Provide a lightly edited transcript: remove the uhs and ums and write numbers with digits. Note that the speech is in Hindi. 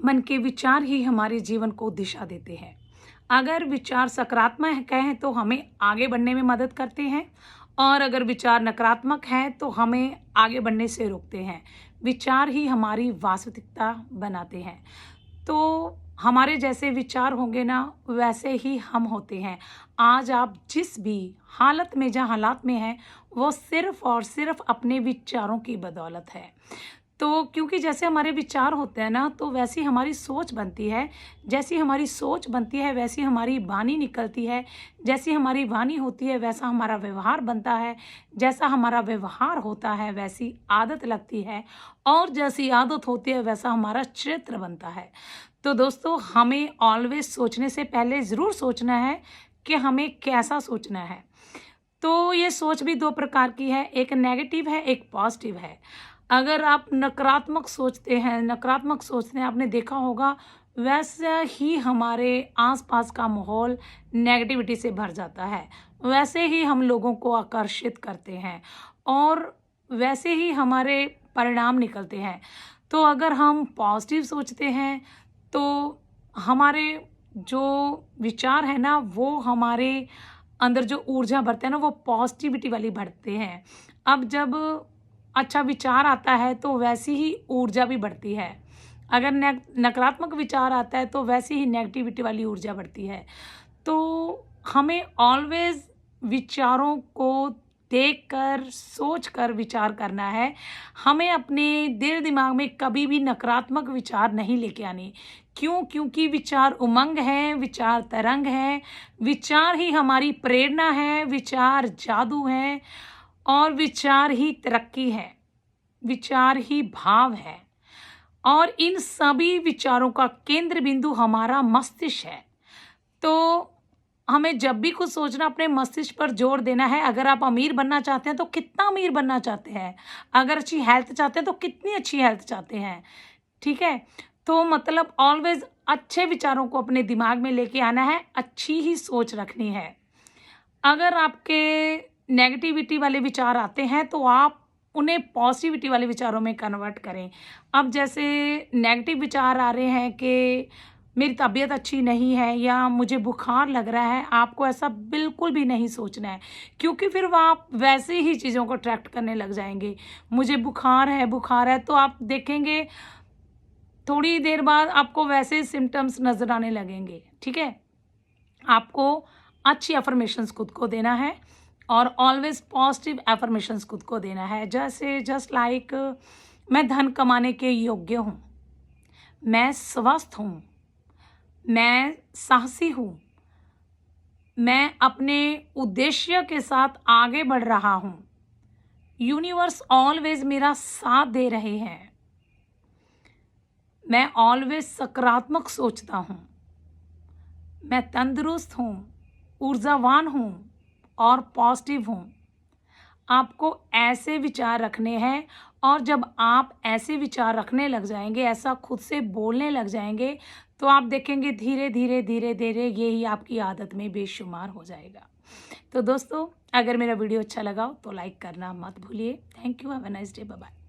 मन के विचार ही हमारे जीवन को दिशा देते हैं। अगर विचार सकारात्मक हैं तो हमें आगे बढ़ने में मदद करते हैं, और अगर विचार नकारात्मक हैं तो हमें आगे बढ़ने से रोकते हैं। विचार ही हमारी वास्तविकता बनाते हैं। तो हमारे जैसे विचार होंगे ना, वैसे ही हम होते हैं। आज आप जिस भी हालात में हैं, वो सिर्फ़ और सिर्फ़ अपने विचारों की बदौलत है। तो क्योंकि जैसे हमारे विचार होते हैं ना, तो वैसी हमारी सोच बनती है। जैसी हमारी सोच बनती है, वैसी हमारी वाणी निकलती है। जैसी हमारी वाणी होती है, वैसा हमारा व्यवहार बनता है। जैसा हमारा व्यवहार होता है, वैसी आदत लगती है, और जैसी आदत होती है, वैसा हमारा चरित्र बनता है। तो दोस्तों, हमें ऑलवेज़ सोचने से पहले ज़रूर सोचना है कि हमें कैसा सोचना है। तो ये सोच भी 2 प्रकार की है, एक नेगेटिव है, एक पॉजिटिव है। अगर आप नकारात्मक सोचते हैं, नकारात्मक सोचते हैं, आपने देखा होगा, वैसा ही हमारे आस-पास का माहौल नेगेटिविटी से भर जाता है। वैसे ही हम लोगों को आकर्षित करते हैं, और वैसे ही हमारे परिणाम निकलते हैं। तो अगर हम पॉजिटिव सोचते हैं, तो हमारे जो विचार है ना, वो हमारे अंदर जो ऊर्जा भरते हैं ना, वो पॉजिटिविटी वाली भरते हैं। अब जब अच्छा विचार आता है तो वैसी ही ऊर्जा भी बढ़ती है। अगर नकारात्मक विचार आता है तो वैसी ही नेगेटिविटी वाली ऊर्जा बढ़ती है। तो हमें ऑलवेज़ विचारों को देखकर, सोचकर विचार करना है। हमें अपने दिल दिमाग में कभी भी नकारात्मक विचार नहीं लेके आने। क्यों? क्योंकि विचार उमंग हैं, विचार तरंग हैं, विचार ही हमारी प्रेरणा है, विचार जादू हैं, और विचार ही तरक्की है, विचार ही भाव है। और इन सभी विचारों का केंद्र बिंदु हमारा मस्तिष्क है। तो हमें जब भी कुछ सोचना, अपने मस्तिष्क पर जोर देना है। अगर आप अमीर बनना चाहते हैं तो कितना अमीर बनना चाहते हैं, अगर अच्छी हेल्थ चाहते हैं तो कितनी अच्छी हेल्थ चाहते हैं, ठीक है? तो मतलब ऑलवेज अच्छे विचारों को अपने दिमाग में लेके आना है, अच्छी ही सोच रखनी है। अगर आपके नेगेटिविटी वाले विचार आते हैं तो आप उन्हें पॉजिटिविटी वाले विचारों में कन्वर्ट करें। अब जैसे नेगेटिव विचार आ रहे हैं कि मेरी तबीयत अच्छी नहीं है, या मुझे बुखार लग रहा है, आपको ऐसा बिल्कुल भी नहीं सोचना है, क्योंकि फिर वो आप वैसे ही चीज़ों को अट्रैक्ट करने लग जाएंगे। मुझे बुखार है, तो आप देखेंगे थोड़ी देर बाद आपको वैसे सिम्टम्स नज़र आने लगेंगे, ठीक है? आपको अच्छी अफ़र्मेशंस खुद को देना है, और ऑलवेज़ पॉजिटिव अफ़र्मेशंस खुद को देना है। जैसे जस्ट लाइक, मैं धन कमाने के योग्य हूँ, मैं स्वस्थ हूँ, मैं साहसी हूँ, मैं अपने उद्देश्य के साथ आगे बढ़ रहा हूँ, यूनिवर्स ऑलवेज़ मेरा साथ दे रहे हैं, मैं ऑलवेज़ सकारात्मक सोचता हूँ, मैं तंदुरुस्त हूँ, ऊर्जावान हूँ, और पॉजिटिव हूँ। आपको ऐसे विचार रखने हैं, और जब आप ऐसे विचार रखने लग जाएंगे, ऐसा खुद से बोलने लग जाएंगे, तो आप देखेंगे धीरे धीरे धीरे धीरे यही आपकी आदत में बेशुमार हो जाएगा। तो दोस्तों, अगर मेरा वीडियो अच्छा लगा हो तो लाइक करना मत भूलिए। Thank you. Have a nice day. Bye bye.